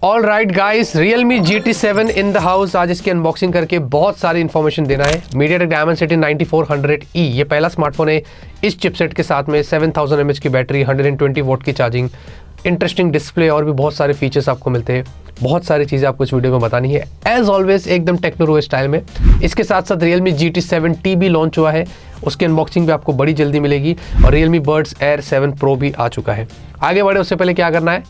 All right guys, Realme GT7 in the house. आज इसकी unboxing करके बहुत सारी इन्फॉर्मेशन देना है। MediaTek Dimensity 9400E ये पहला स्मार्टफोन है इस चिपसेट के साथ में। 7000 mAh की बैटरी, 120 वोट की चार्जिंग, इंटरेस्टिंग डिस्प्ले और भी बहुत सारे फीचर्स आपको मिलते हैं। बहुत सारी चीज़ें आपको इस वीडियो में बतानी है, एज ऑलवेज एकदम टेक्नोरो स्टाइल में। इसके साथ साथ Realme GT7T भी लॉन्च हुआ है, उसकी अनबॉक्सिंग भी आपको बड़ी जल्दी मिलेगी। और Realme Buds Air 7 Pro भी आ चुका है। आगे बढ़े उससे पहले क्या करना है,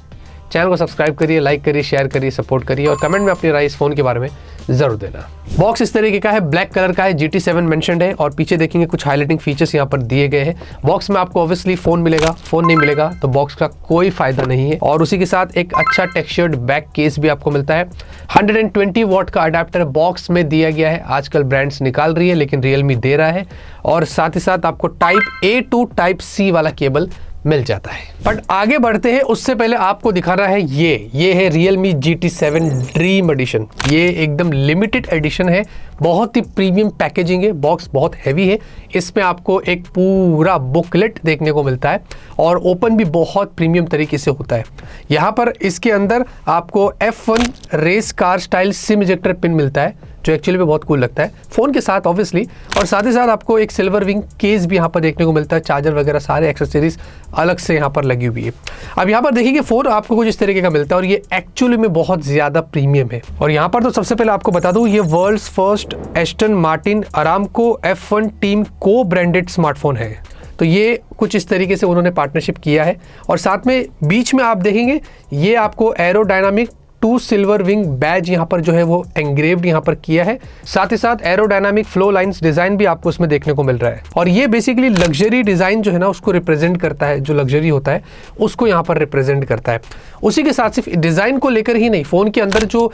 चैनल को सब्सक्राइब करिए, लाइक करिए, शेयर करिए, सपोर्ट करिए और कमेंट में अपनी राय इस फोन के बारे में जरूर देना। बॉक्स इस तरीके का है, ब्लैक कलर का है, GT7 मेंशन्ड है और पीछे देखेंगे कुछ हाईलाइटिंग फीचर्स यहाँ पर दिए गए हैं। बॉक्स में आपको ऑब्वियसली फोन मिलेगा, फोन नहीं मिलेगा तो बॉक्स का कोई फायदा नहीं है। और उसी के साथ एक अच्छा टेक्सचर्ड बैक केस भी आपको मिलता है। 120 वॉट का अडेप्टर बॉक्स में दिया गया है। आजकल ब्रांड्स निकाल रही है लेकिन Realme दे रहा है। और साथ ही साथ आपको type A to type C वाला केबल मिल जाता है। बट आगे बढ़ते हैं उससे पहले आपको दिखाना है ये है Realme GT7 ड्रीम एडिशन। ये एकदम लिमिटेड एडिशन है, बहुत ही प्रीमियम पैकेजिंग है, बॉक्स बहुत हैवी है। इसमें आपको एक पूरा बुकलेट देखने को मिलता है और ओपन भी बहुत प्रीमियम तरीके से होता है। यहाँ पर इसके अंदर आपको F1 race car style sim ejector pin मिलता है जो एक्चुअली में बहुत कूल लगता है फोन के साथ ऑब्वियसली। और साथ ही साथ आपको एक सिल्वर विंग केस भी यहाँ पर देखने को मिलता है। चार्जर वगैरह सारे एक्सेसरीज अलग से यहाँ पर लगी हुई है। अब यहाँ पर देखिए फोन आपको कुछ इस तरीके का मिलता है और ये एक्चुअली में बहुत ज्यादा प्रीमियम है। और यहाँ पर तो सबसे पहले आपको बता दूं, ये world's first Aston Martin Aramco F1 team को ब्रांडेड स्मार्टफोन है। तो ये कुछ इस तरीके से उन्होंने पार्टनरशिप किया है। और साथ में बीच में आप देखेंगे ये आपको एरोडायनामिक 2 सिल्वर विंग बैज यहाँ पर जो है वो एंग्रेव्ड यहाँ पर किया है। साथ ही साथ एरोडायनामिक फ्लो लाइंस डिजाइन भी आपको उसमें देखने को मिल रहा है। और ये बेसिकली लग्जरी डिजाइन जो है ना उसको रिप्रेजेंट करता है, जो लग्जरी होता है उसको यहाँ पर रिप्रेजेंट करता है। उसी के साथ सिर्फ डिजाइन को लेकर ही नहीं, फोन के अंदर जो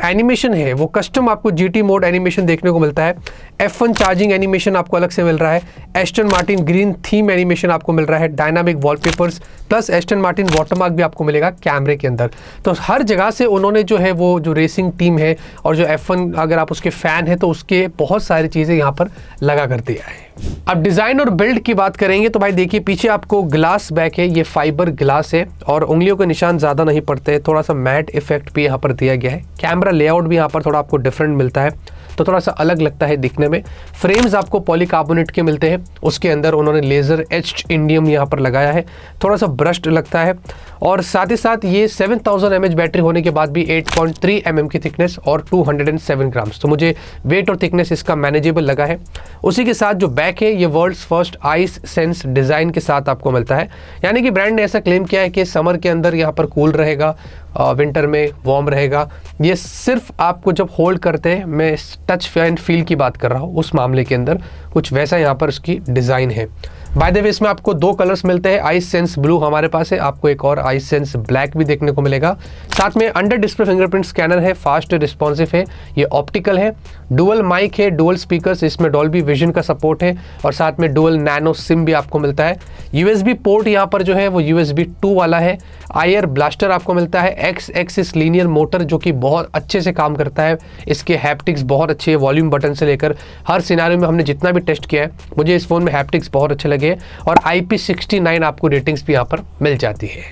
एनिमेशन है वो कस्टम आपको GT मोड एनिमेशन देखने को मिलता है। F1 चार्जिंग एनिमेशन आपको अलग से मिल रहा है। Aston Martin green theme animation आपको मिल रहा है। Dynamic wallpapers plus Aston Martin watermark भी आपको मिलेगा कैमरे के अंदर। तो हर जगह से उन्होंने जो है वो जो रेसिंग टीम है और जो F1 अगर आप उसके फैन है तो उसके बहुत सारी चीजें यहाँ पर लगा कर दिया है। अब डिजाइन और बिल्ड की बात करेंगे तो भाई देखिए पीछे आपको ग्लास बैक है, ये फाइबर ग्लास है और उंगलियों के निशान ज्यादा नहीं पड़ते, थोड़ा सा मैट इफेक्ट भी यहाँ पर दिया गया है। कैमरा लेआउट भी यहाँ पर थोड़ा आपको डिफरेंट मिलता है तो थोड़ा सा अलग लगता है दिखने में। फ्रेम्स आपको पॉलीकार्बोनेट के मिलते हैं, उसके अंदर उन्होंने लेजर एच्ड इंडियम यहाँ पर लगाया है, थोड़ा सा ब्रश्ड लगता है। और साथ ही साथ ये 7000 mAh बैटरी होने के बाद भी 8.3 mm की थिकनेस और 207 ग्राम्स, तो मुझे वेट और थिकनेस इसका मैनेजेबल लगा है। उसी के साथ जो बैक है ये world's first ice sense design के साथ आपको मिलता है। यानी कि ब्रांड ने ऐसा क्लेम किया है कि समर के अंदर यहाँ पर कूल रहेगा, विंटर में वार्म रहेगा। ये सिर्फ आपको जब होल्ड करते हैं, मैं टच एंड फील की बात कर रहा हूँ, उस मामले के अंदर कुछ वैसा यहाँ पर उसकी डिज़ाइन है। बाय द वे इसमें आपको 2 कलर्स मिलते हैं, आइस सेंस ब्लू हमारे पास है, आपको एक और आइस सेंस ब्लैक भी देखने को मिलेगा। साथ में अंडर डिस्प्ले फिंगरप्रिंट स्कैनर है, फास्ट रिस्पॉन्सिव है, ये ऑप्टिकल है, डुअल माइक है, डुअल स्पीकर्स, इसमें डॉल्बी विजन का सपोर्ट है और साथ में डुअल नैनो सिम भी आपको मिलता है। USB पोर्ट यहाँ पर जो है वो USB 2 वाला है। आईआर ब्लास्टर आपको मिलता है, X एक्सिस लीनियर मोटर जो कि बहुत अच्छे से काम करता है। इसके हैप्टिक्स बहुत अच्छे है, वॉल्यूम बटन से लेकर हर सिनेरियो में हमने जितना भी टेस्ट किया है मुझे इस फोन में हैप्टिक्स बहुत अच्छे लगे और IP69 आपको रेटिंग्स भी यहाँ पर मिल जाती है।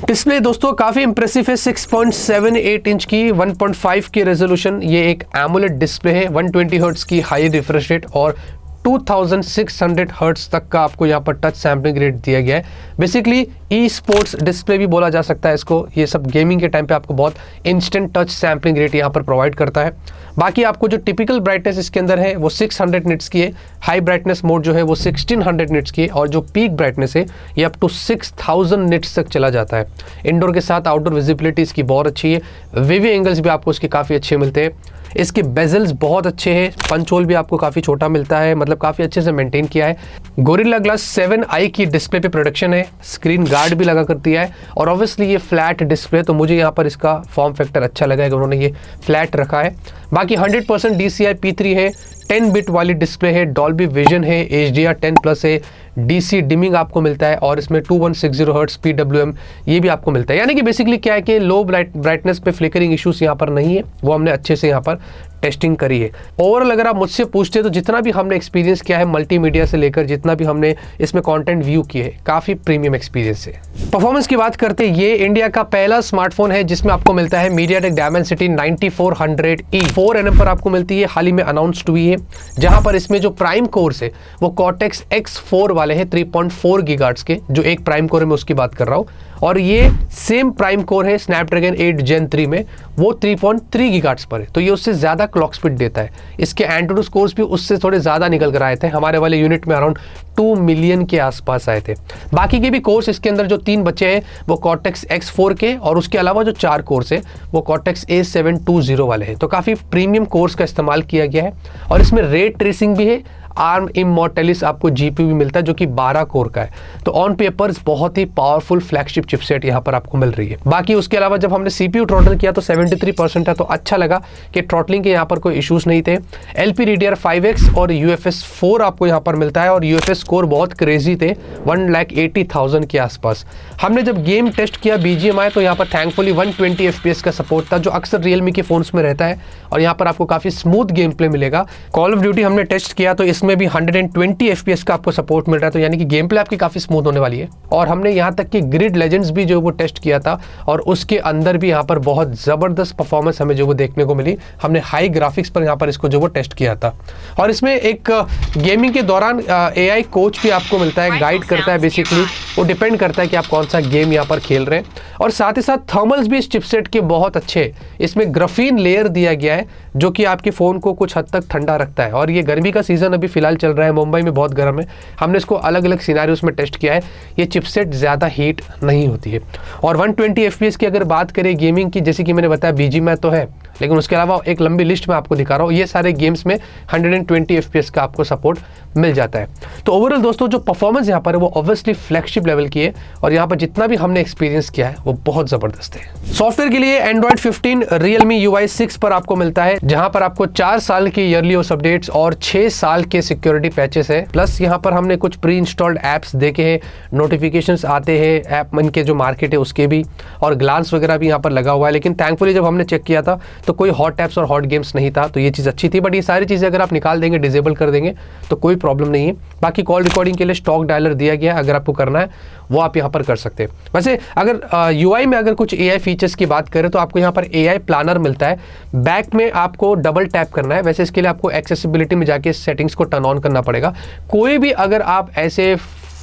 डिस्प्ले दोस्तों काफी इंप्रेसिव है, 6.78 इंच की 1.5 की रेजोल्यूशन, ये एक एमोलेड डिस्प्ले है। 120 हर्ट्ज की हाई रिफ्रेश रेट और 2600 हर्ट्ज तक का आपको यहाँ पर टच सैम्पलिंग रेट दिया गया है। बेसिकली ई स्पोर्ट्स डिस्प्ले भी बोला जा सकता है इसको। ये सब गेमिंग के टाइम पे आपको बहुत इंस्टेंट टच सैम्पलिंग रेट यहाँ पर प्रोवाइड करता है। बाकी आपको जो टिपिकल ब्राइटनेस इसके अंदर है वो 600 निट्स की है, हाई ब्राइटनेस मोड जो है वो 1600 निट्स की है और जो पीक ब्राइटनेस है ये अप टू 6000 निट्स तक चला जाता है। इंडोर के साथ आउटडोर विजिबिलिटी इसकी बहुत अच्छी है, वीवी एंगल्स भी आपको इसके काफ़ी अच्छे मिलते हैं। इसके बेजल्स बहुत अच्छे हैं, पंच होल भी आपको काफ़ी छोटा मिलता है, मतलब काफ़ी अच्छे से मेंटेन किया है। गोरिल्ला ग्लास 7i की डिस्प्ले पे प्रोडक्शन है, स्क्रीन गार्ड भी लगा कर दिया है और ऑब्वियसली ये फ्लैट डिस्प्ले तो मुझे यहाँ पर इसका फॉर्म फैक्टर अच्छा लगा है कि उन्होंने ये फ्लैट रखा है। बाकी 100% DCI P3 है, 10 बिट वाली डिस्प्ले है, डॉल्बी विजन है, HDR10 प्लस है, DC डिमिंग आपको मिलता है और इसमें 2160 हर्ट्ज PWM ये भी आपको मिलता है। यानी कि बेसिकली क्या है कि लो ब्राइटनेस पे फ्लिकरिंग इश्यूज यहाँ पर नहीं है, वो हमने अच्छे से यहाँ पर टेस्टिंग करी है। ओवरऑल अगर आप मुझसे पूछते तो जितना भी हमने एक्सपीरियंस किया है मल्टीमीडिया से लेकर जितना भी हमने इसमें कंटेंट व्यू किए है, काफ़ी प्रीमियम एक्सपीरियंस है। परफॉर्मेंस की बात करते ये इंडिया का पहला स्मार्टफोन है जिसमें आपको मिलता है MediaTek Dimensity 9400E 4nm पर आपको मिलती है, हाल ही में अनाउंस्ड हुई है, जहां पर इसमें जो प्राइम कोर्स है वो Cortex X4 वाले हैं 3.4 गीगाहर्ट्ज के, जो एक प्राइम कोर है मैं उसकी बात कर रहा हूँ, और ये सेम प्राइम कोर है Snapdragon 8 Gen 3 में, वो 3.3 गीगाहर्ट्ज पर है, तो ये उससे ज़्यादा क्लॉक स्पीड देता है। इसके एंटूडू स्कोर्स भी उससे थोड़े ज़्यादा निकल कर आए थे, हमारे वाले यूनिट में अराउंड 2 मिलियन के आसपास आए थे। बाकी के भी कोर्स इसके अंदर जो 3 बचे हैं वो Cortex X4 के, और उसके अलावा जो 4 कोर्स है वो Cortex A720 वाले हैं, तो काफ़ी प्रीमियम कोर्स का इस्तेमाल किया गया है। और इसमें रे ट्रेसिंग भी है, ARM Immortalis आपको GPU भी मिलता है जो कि 12 कोर का है, तो ऑन पेपर्स बहुत ही पावरफुल फ्लैगशिप चिपसेट यहाँ पर आपको मिल रही है। बाकी उसके अलावा जब हमने CPU थ्रॉटल किया तो 73% है, तो अच्छा लगा कि थ्रॉटलिंग के यहाँ पर कोई इश्यूज नहीं थे। LPDDR5X और UFS 4 आपको यहाँ पर मिलता है, और UFS स्कोर बहुत क्रेजी थे, 1,80,000 के आसपास। हमने जब गेम टेस्ट किया BGMI तो यहाँ पर थैंकफुली 120 FPS का सपोर्ट था, जो अक्सर रियलमी के फोन्स में रहता है, और यहाँ पर आपको काफ़ी स्मूथ गेम प्ले मिलेगा। कॉल ऑफ ड्यूटी हमने टेस्ट किया तो इसमें भी 120 FPS का आपको सपोर्ट मिल रहा है, तो यानी कि गेम प्ले आपकी काफ़ी स्मूथ होने वाली है। और हमने यहाँ तक कि ग्रिड लेजेंड्स भी जो वो टेस्ट किया था, और उसके अंदर भी यहाँ पर बहुत ज़बरदस्त परफॉर्मेंस हमें जो वो देखने को मिली। हमने हाई ग्राफिक्स पर यहाँ पर इसको जो वो टेस्ट किया था, और इसमें एक गेमिंग के दौरान AI कोच भी आपको मिलता है, गाइड करता है। बेसिकली वो डिपेंड करता है कि आप कौन सा गेम यहाँ पर खेल रहे हैं। और साथ ही साथ थर्मल्स भी इस चिपसेट के बहुत अच्छे, इसमें ग्राफीन लेयर दिया गया है जो कि आपके फ़ोन को कुछ हद तक ठंडा रखता है। और ये गर्मी का सीज़न अभी फिलहाल चल रहा है, मुंबई में बहुत गर्म है, हमने इसको अलग अलग सिनेरियोस में टेस्ट किया है, ये चिपसेट ज़्यादा हीट नहीं होती है। और 120 FPS की अगर बात करें गेमिंग की, जैसे कि मैंने बताया BGMI तो है, लेकिन उसके अलावा एक लंबी लिस्ट में आपको दिखा रहा हूँ, ये सारे गेम्स में 120 FPS का आपको सपोर्ट मिल जाता है। तो ओवरऑल दोस्तों जो परफॉर्मेंस यहाँ पर है वो ऑब्वियसली फ्लैगशिप लेवल की है, और यहाँ पर जितना भी हमने एक्सपीरियंस किया है वो बहुत ज़बरदस्त है। सॉफ्टवेयर के लिए Android 15 Realme UI 6 पर आपको मिलता है, जहाँ पर आपको 4 साल के ईयरली OS अपडेट्स और 6 साल के सिक्योरिटी पैचेस है। प्लस यहाँ पर हमने कुछ प्री इंस्टॉल्ड ऐप्स देखे हैं, नोटिफिकेशंस आते हैं ऐप मन के जो मार्केट है उसके भी, और ग्लांस वगैरह भी यहाँ पर लगा हुआ है। लेकिन थैंकफुली जब हमने चेक किया था तो कोई हॉट ऐप्स और हॉट गेम्स नहीं था, तो ये चीज़ अच्छी थी। बट ये सारी चीज़ें अगर आप निकाल देंगे, डिसेबल कर देंगे, तो कोई प्रॉब्लम नहीं है। बाकी कॉल रिकॉर्डिंग के लिए स्टॉक डायलर दिया गया है, अगर आपको करना है वो आप यहाँ पर कर सकते हैं। वैसे अगर UI में अगर कुछ AI फीचर्स की बात करें तो आपको यहाँ पर AI प्लानर मिलता है, बैक में आपको डबल टैप करना है। वैसे इसके लिए आपको एक्सेसिबिलिटी में जाके सेटिंग्स को टर्न ऑन करना पड़ेगा। कोई भी अगर आप ऐसे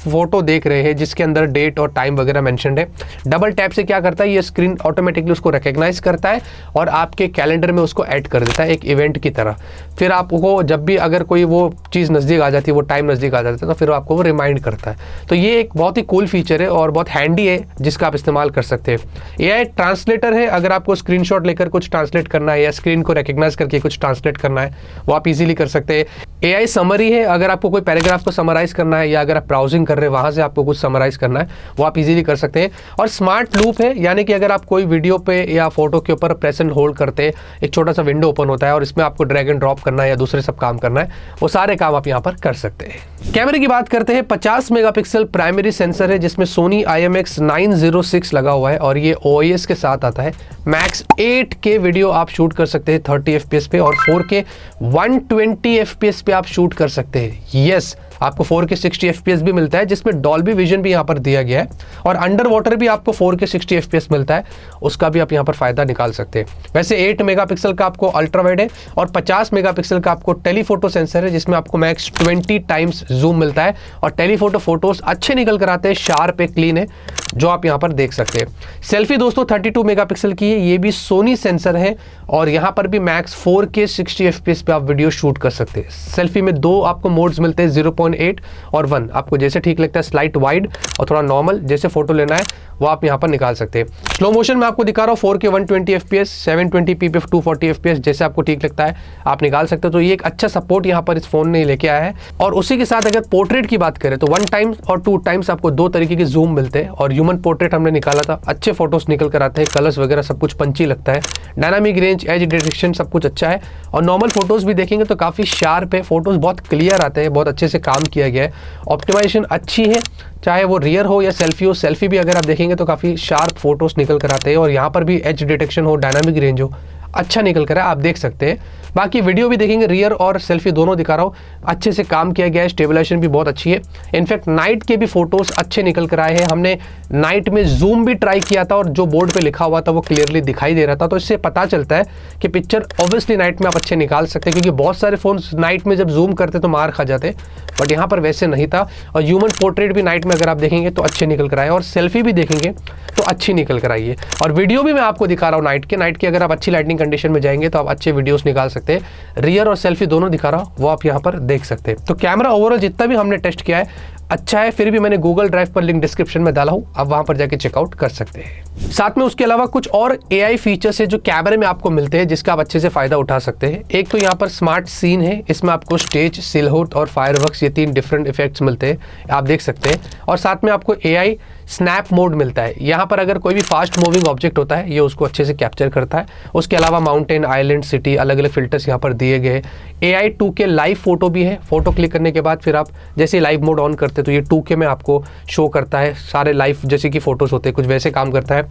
फोटो देख रहे हैं जिसके अंदर डेट और टाइम वगैरह मेंशन्ड है, डबल टैप से क्या करता है, ये स्क्रीन ऑटोमेटिकली उसको रिकॉग्नाइज करता है और आपके कैलेंडर में उसको ऐड कर देता है एक इवेंट की तरह। फिर आपको जब भी अगर कोई वो चीज़ नज़दीक आ जाती है, वो टाइम नज़दीक आ जाता है, तो फिर आपको वो रिमाइंड करता है। तो ये एक बहुत ही कूल फीचर है और बहुत हैंडी है, जिसका आप इस्तेमाल कर सकते हैं। AI ट्रांसलेटर है, अगर आपको स्क्रीनशॉट लेकर कुछ ट्रांसलेट करना है या स्क्रीन को रिकॉग्नाइज करके कुछ ट्रांसलेट करना है, वो आप इजीली कर सकते हैं। AI समरी है, अगर आपको कोई पैराग्राफ को समराइज करना है या अगर आप ब्राउजिंग कर रहे हैं वहाँ से आपको कुछ समराइज करना है, वो आप इजीली कर सकते हैं। और स्मार्ट लूप है, यानी कि अगर आप कोई वीडियो पे या फोटो के ऊपर प्रेस एंड होल्ड करते हैं, एक छोटा सा विंडो ओपन होता है और इसमें आपको ड्रैग एंड ड्रॉप करना है या दूसरे सब काम करना है, वो सारे काम आप यहाँ पर कर सकते हैं। कैमरे की बात करते हैं, 50 मेगापिक्सल प्राइमरी सेंसर है जिसमें सोनी IMX906 लगा हुआ है और ये OIS के साथ आता है। मैक्स 8K वीडियो आप शूट कर सकते हैं 30 FPS पे, और 4K 120 FPS पे आप शूट कर सकते हैं। यस, आपको 4K 60 FPS भी मिलता है, जिसमें डॉल्बी विजन भी यहाँ पर दिया गया है, और अंडर वाटर भी आपको 4K 60 FPS मिलता है, उसका भी आप यहाँ पर फायदा निकाल सकते हैं। वैसे 8 मेगापिक्सल का आपको अल्ट्रा वाइड है और 50 मेगापिक्सल का आपको टेलीफोटो सेंसर है, जिसमें आपको मैक्स 20 टाइम्स जूम मिलता है और टेलीफोटो फोटोज अच्छे निकल कर आते हैं, शार्प है, क्लीन है, जो आप यहाँ पर देख सकते हैं। सेल्फी दोस्तों 32 मेगापिक्सल की है, ये भी सोनी सेंसर है और यहाँ पर भी मैक्स 4K 60 FPS पे आप वीडियो शूट कर सकते हैं। सेल्फी में 2 आपको मोड्स मिलते हैं, 0.8 और 1, आपको जैसे ठीक लगता है, स्लाइट वाइड और थोड़ा नॉर्मल, जैसे फोटो लेना है वो आप यहाँ पर निकाल सकते हैं। स्लो मोशन में आपको दिखा रहा हूँ 4K 120 FPS, 720p पे 240 FPS, जैसे आपको ठीक लगता है आप निकाल सकते हो। तो ये एक अच्छा सपोर्ट यहाँ पर इस फोन ने लेके आया है। और उसी के साथ अगर पोर्ट्रेट की बात करें तो 1 टाइम्स और 2 टाइम्स आपको 2 तरीके के जूम मिलते हैं, और ह्यूमन पोर्ट्रेट हमने निकाला था, अच्छे फोटोज निकल कर आते हैं, कलर्स वगैरह सब कुछ पंची लगता है, डायनामिक रेंज, एज डिटेक्शन सब कुछ अच्छा है, और नॉर्मल फोटोज भी देखेंगे तो काफ़ी शार्प है, फोटोज बहुत क्लियर आते हैं, बहुत अच्छे से काम किया गया है। ऑप्टिमाइजेशन अच्छी है, चाहे वो रियर हो या सेल्फी हो। सेल्फी भी अगर आप देखेंगे तो काफ़ी शार्प फोटोज निकल कर आते हैं, और यहाँ पर भी एज डिटेक्शन हो, डायनामिक रेंज हो, अच्छा निकल कर है, आप देख सकते हैं। बाकी वीडियो भी देखेंगे, रियर और सेल्फी दोनों दिखा रहा हूँ, अच्छे से काम किया गया है। स्टेबलाइजेशन भी बहुत अच्छी है। इनफैक्ट नाइट के भी फोटोज अच्छे निकल कर आए हैं। हमने नाइट में जूम भी ट्राई किया था और जो बोर्ड पे लिखा हुआ था वो क्लियरली दिखाई दे रहा था, तो इससे पता चलता है कि पिक्चर ऑब्वियसली नाइट में आप अच्छे निकाल सकते हैं, क्योंकि बहुत सारे फोन नाइट में जब जूम करते तो मार खा जाते, बट यहाँ पर वैसे नहीं था। और ह्यूमन पोर्ट्रेट भी नाइट में अगर आप देखेंगे तो अच्छे निकल कर आए, और सेल्फी भी देखेंगे तो अच्छी निकल कर आई है। और वीडियो भी मैं आपको दिखा रहा हूँ नाइट के अगर आप अच्छी लाइटिंग कंडीशन में जाएंगे तो आप अच्छे वीडियोस निकाल सकते हैं। रियर और सेल्फी दोनों दिखा रहा हूँ, वो आप यहाँ पर देख सकते हैं। तो कैमरा ओवरऑल जितना भी हमने टेस्ट किया है अच्छा है। फिर भी मैंने गूगल ड्राइव पर लिंक डिस्क्रिप्शन में डाला हूँ, आप वहां पर जाके चेकआउट कर सकते हैं। साथ में उसके अलावा कुछ और AI फीचर्स है जो कैमरे में आपको मिलते हैं, जिसका आप अच्छे से फायदा उठा सकते हैं। एक तो यहाँ पर स्मार्ट सीन है, इसमें आपको स्टेज, सिलहुट और फायरवर्क्स, ये 3 डिफरेंट इफेक्ट्स मिलते हैं, आप देख सकते हैं। और साथ में आपको AI स्नैप मोड मिलता है। यहाँ पर अगर कोई भी फास्ट मूविंग ऑब्जेक्ट होता है ये उसको अच्छे से कैप्चर करता है। उसके अलावा माउंटेन, आइलैंड, सिटी, अलग अलग फिल्टर्स यहाँ पर दिए गए। AI 2K लाइव फोटो भी है। फोटो क्लिक करने के बाद फिर आप जैसे लाइव मोड ऑन करते तो ये 2K में आपको शो करता है, सारे लाइव जैसे कि फोटोज होते हैं, कुछ वैसे काम करता है।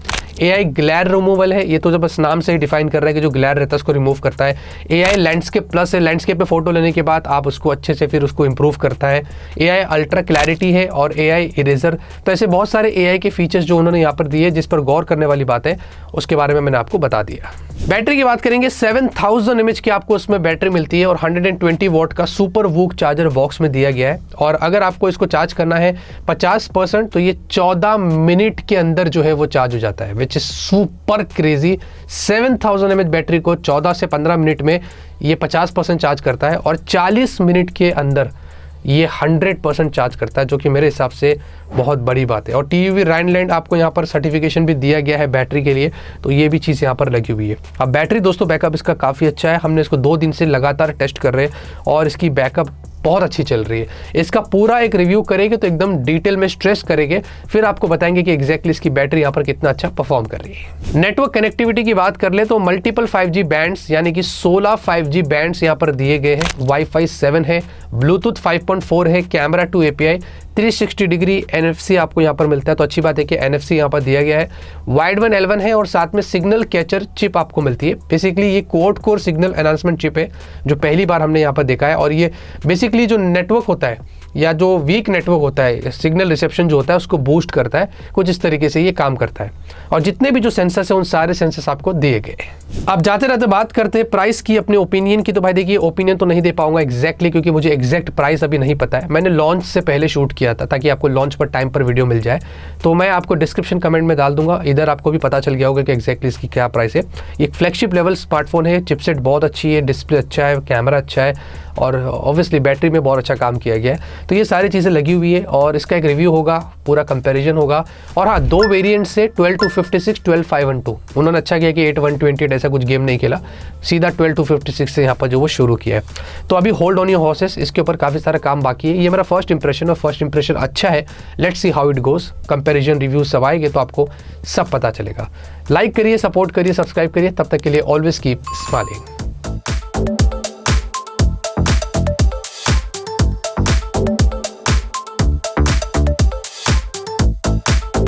AI ग्लेयर रिमूवल है, ये तो जब बस नाम से ही डिफाइन कर रहा है कि जो ग्लेयर रहता है उसको रिमूव करता है। AI लैंडस्केप प्लस है, लैंडस्केप पे फोटो लेने के बाद आप उसको अच्छे से फिर उसको इंप्रूव करता है। AI अल्ट्रा क्लैरिटी है और AI इरेजर। तो ऐसे बहुत सारे AI के फीचर्स जो उन्होंने यहाँ पर दिए, जिस पर गौर करने वाली बात है, उसके बारे में मैंने आपको बता दिया। बैटरी की बात करेंगे, 7000 mAh की आपको उसमें बैटरी मिलती है और 120 वॉट का सुपर वूक चार्जर बॉक्स में दिया गया है। और अगर आपको इसको चार्ज करना है 50% तो ये 14 मिनट के अंदर जो है वो चार्ज हो जाता है, which is super crazy. 7000 mAh battery को 14 से 15 मिनट में ये 50% चार्ज करता है और 40 मिनट के अंदर ये 100% चार्ज करता है, जो कि मेरे हिसाब से बहुत बड़ी बात है। और TUV राइनलैंड आपको यहाँ पर सर्टिफिकेशन भी दिया गया है बैटरी के लिए, तो ये भी चीज़ यहाँ पर लगी हुई है। अब बैटरी दोस्तों बैकअप इसका काफ़ी अच्छा है। हमने इसको 2 दिन से लगातार टेस्ट कर रहे हैं और इसकी बैकअप बहुत अच्छी चल रही है। इसका पूरा एक रिव्यू करेंगे तो एकदम डिटेल में स्ट्रेस करेंगे, फिर आपको बताएंगे कि एग्जैक्टली इसकी बैटरी यहाँ पर कितना अच्छा परफॉर्म कर रही है। नेटवर्क कनेक्टिविटी की बात कर ले तो मल्टीपल 5G बैंड्स यानी कि 16 5G बैंड्स यहाँ पर दिए गए हैं। वाईफाई 7 है, ब्लूटूथ 5.4 है, कैमरा 2 API, 360 डिग्री NFC आपको यहाँ पर मिलता है, तो अच्छी बात है कि NFC यहाँ पर दिया गया है। वाइड वन L1 है और साथ में सिग्नल कैचर चिप आपको मिलती है। बेसिकली ये quad core signal enhancement chip है जो पहली बार हमने यहाँ पर देखा है। और ये बेसिकली जो नेटवर्क होता है या जो वीक नेटवर्क होता है, सिग्नल रिसेप्शन जो होता है उसको बूस्ट करता है, कुछ इस तरीके से ये काम करता है। और जितने भी जो सेंसर्स हैं उन सारे सेंसर्स आपको दिए गए। अब जाते रहते बात करते हैं प्राइस की, अपने ओपिनियन की। तो भाई देखिए, ओपिनियन तो नहीं दे पाऊंगा एग्जैक्टली, क्योंकि मुझे एग्जैक्ट प्राइस अभी नहीं पता है। मैंने लॉन्च से पहले शूट किया था ताकि आपको लॉन्च पर टाइम पर वीडियो मिल जाए, तो मैं आपको डिस्क्रिप्शन कमेंट में डाल दूंगा, इधर आपको भी पता चल गया होगा कि एग्जैक्टली इसकी क्या प्राइस है। ये फ्लैगशिप लेवल स्मार्टफोन है, चिपसेट बहुत अच्छी है, डिस्प्ले अच्छा है, कैमरा अच्छा है और ऑब्वियसली बैटरी में बहुत अच्छा काम किया गया है। तो ये सारी चीज़ें लगी हुई है और इसका एक रिव्यू होगा, पूरा कंपैरिजन होगा। और हाँ, 2 वेरिएंट से 12-256, 12-512 उन्होंने अच्छा किया कि 8-128 ऐसा कुछ गेम नहीं खेला, सीधा 12-256 से यहाँ पर जो वो शुरू किया है। तो अभी होल्ड ऑन योर हॉर्सेस, इसके ऊपर काफ़ी सारा काम बाकी है। ये मेरा फर्स्ट इंप्रेशन और फर्स्ट इंप्रेशन अच्छा है। Let's see how it goes. Comparison review सब आएंगे तो आपको सब पता चलेगा। लाइक करिए, सपोर्ट करिए, सब्सक्राइब करिए। तब तक के लिए ऑलवेज कीप स्माइलिंग।